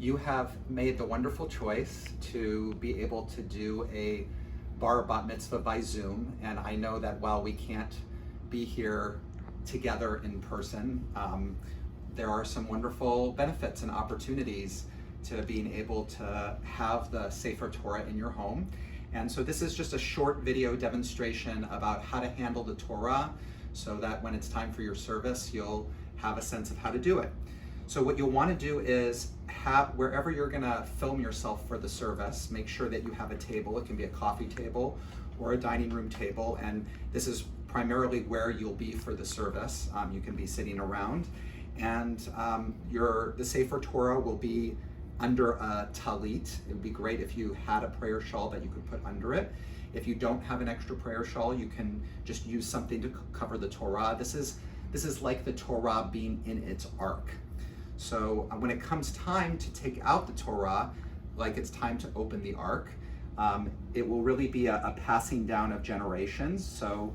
You have made the wonderful choice to be able to do a bar bat mitzvah by Zoom, and I know that while we can't be here together in person, there are some wonderful benefits and opportunities to being able to have the Sefer Torah in your home. And so this is just a short video demonstration about how to handle the Torah so that when it's time for your service, you'll have a sense of how to do it. So what you'll want to do is have, wherever you're going to film yourself for the service, make sure that you have a table. It can be a coffee table or a dining room table, and this is primarily where you'll be for the service. You can be sitting around, and the Sefer Torah will be under a talit. It would be great if you had a prayer shawl that you could put under it. If you don't have an extra prayer shawl, you can just use something to cover the Torah. This is like the Torah being in its ark. So when it comes time to take out the Torah, like it's time to open the ark, it will really be a passing down of generations. So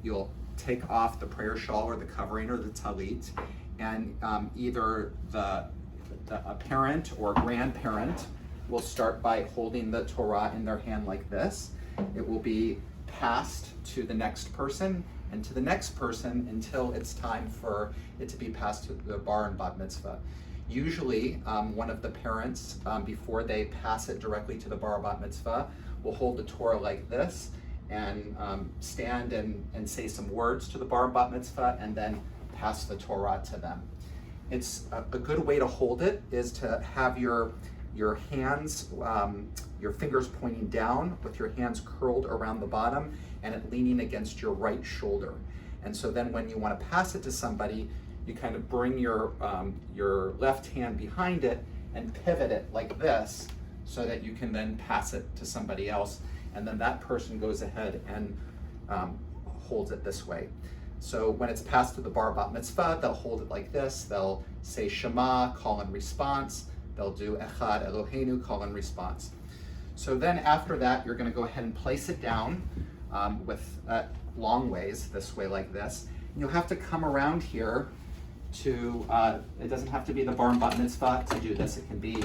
you'll take off the prayer shawl or the covering or the talit, and either a parent or grandparent will start by holding the Torah in their hand like this. It will be passed to the next person and to the next person until it's time for it to be passed to the bar and bat mitzvah. Usually, one of the parents, before they pass it directly to the bar bat mitzvah, will hold the Torah like this and stand and say some words to the bar bat mitzvah and then pass the Torah to them. It's a good way to hold it is to have your hands, your fingers pointing down with your hands curled around the bottom and it leaning against your right shoulder. And so then when you want to pass it to somebody, you kind of bring your left hand behind it and pivot it like this so that you can then pass it to somebody else. And then that person goes ahead and holds it this way. So when it's passed to the bar bat mitzvah, they'll hold it like this. They'll say Shema, call and response. They'll do Echad Eloheinu, call and response. So then after that, you're going to go ahead and place it down with long ways, this way like this. And you'll have to come around here to, it doesn't have to be the bar and bat mitzvah to do this. It can be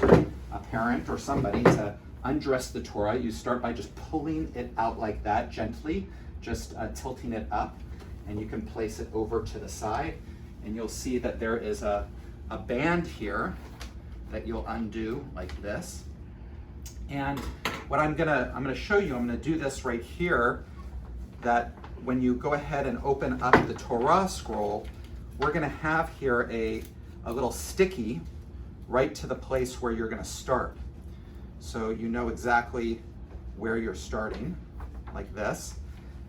a parent or somebody to undress the Torah. You start by just pulling it out like that, gently, just tilting it up. And you can place it over to the side. And you'll see that there is a band here that you'll undo like this. And what I'm gonna show you, I'm gonna do this right here, that when you go ahead and open up the Torah scroll, we're gonna have here a little sticky right to the place where you're gonna start. So you know exactly where you're starting, like this.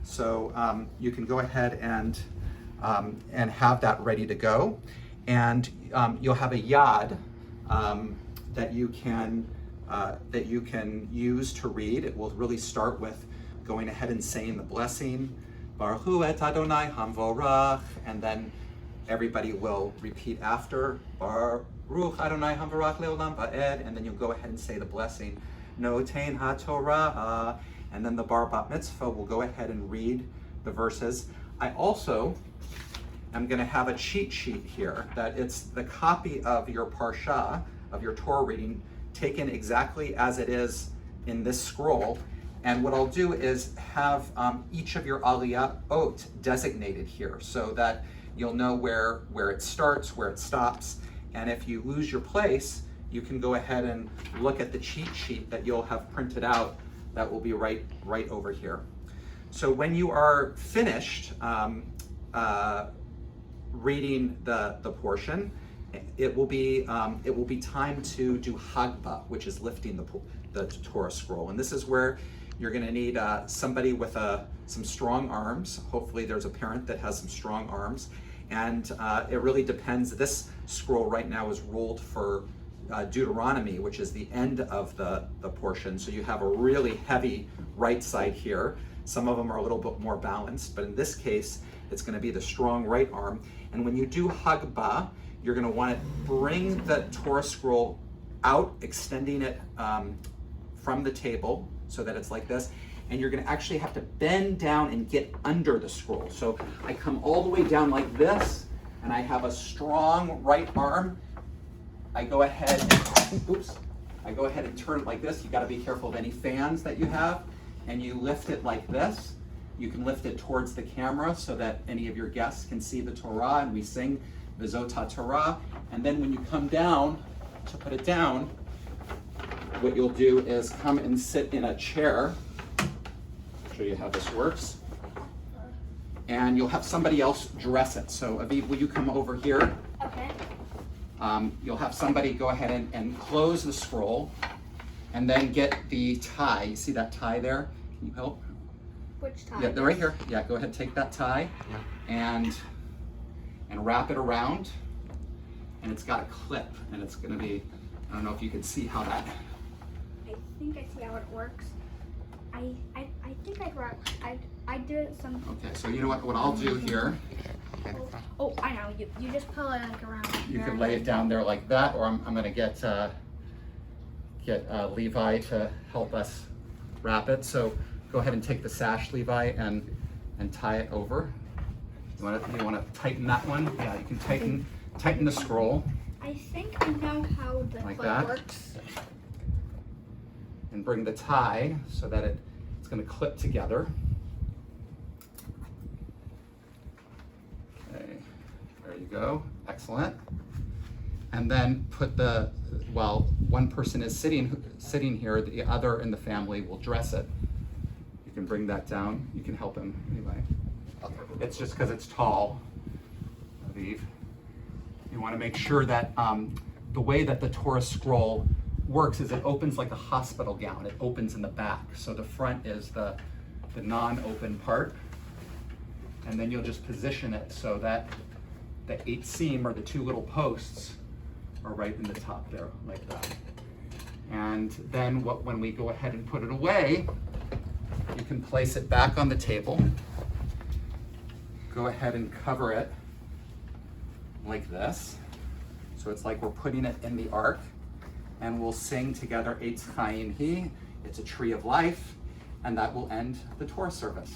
So you can go ahead and have that ready to go. And you'll have a yad that you can use to read. It will really start with going ahead and saying the blessing, Baruch Hu et Adonai Hamvorach, and then everybody will repeat after, Baruch Adonai Hamvorach Leolam Va'ed, and then you'll go ahead and say the blessing, Notein HaTorah, and then the bar bat mitzvah will go ahead and read the verses. I also am going to have a cheat sheet here, that it's the copy of your parsha, of your Torah reading, taken exactly as it is in this scroll. And what I'll do is have each of your aliyot designated here so that you'll know where it starts, where it stops. And if you lose your place, you can go ahead and look at the cheat sheet that you'll have printed out that will be right over here. So when you are finished reading the portion, it will be time to do Hagba, which is lifting the Torah scroll. And this is where you're going to need somebody with some strong arms. Hopefully there's a parent that has some strong arms. And it really depends. This scroll right now is ruled for Deuteronomy, which is the end of the portion. So you have a really heavy right side here. Some of them are a little bit more balanced, but in this case, it's going to be the strong right arm. And when you do Hagba, you're going to want to bring the Torah scroll out, extending it from the table so that it's like this. And you're going to actually have to bend down and get under the scroll. So I come all the way down like this, and I have a strong right arm I go ahead and turn it like this. You got to be careful of any fans that you have, and you lift it like this. You can lift it towards the camera so that any of your guests can see the Torah, and we sing V'zot Torah. And then when you come down to put it down, what you'll do is come and sit in a chair. I'll show you how this works. And you'll have somebody else dress it. So Aviv, will you come over here? Okay. You'll have somebody go ahead and close the scroll, and then get the tie. You see that tie there? Can you help? Which tie? Yeah, they're right here. Yeah, go ahead, take that tie and wrap it around. And it's got a clip, and it's going to be, I don't know if you can see how that. I think I see how it works. I think I did some. Okay, so you know what I'll do here. Oh, I know. You just pull it like around. You can lay it down there like that, or I'm going to get Levi to help us wrap it. So go ahead and take the sash, Levi, and tie it over. You want to tighten that one? Yeah, you can tighten the scroll. I think I know how the Like clip that. works. And bring the tie so that it's going to clip together. Okay, there you go. Excellent. And then put while one person is sitting here, the other in the family will dress it. You can bring that down. You can help him anyway. It's just because it's tall, Aviv. You want to make sure that the way that the Torah scroll works is it opens like a hospital gown. It opens in the back. So the front is the non-open part. And then you'll just position it so that the 8 seam or the 2 little posts are right in the top there, like that. And then when we go ahead and put it away, you can place it back on the table. Go ahead and cover it like this. So it's like we're putting it in the ark, and we'll sing together Eitz Chaim Hi, it's a tree of life, and that will end the Torah service.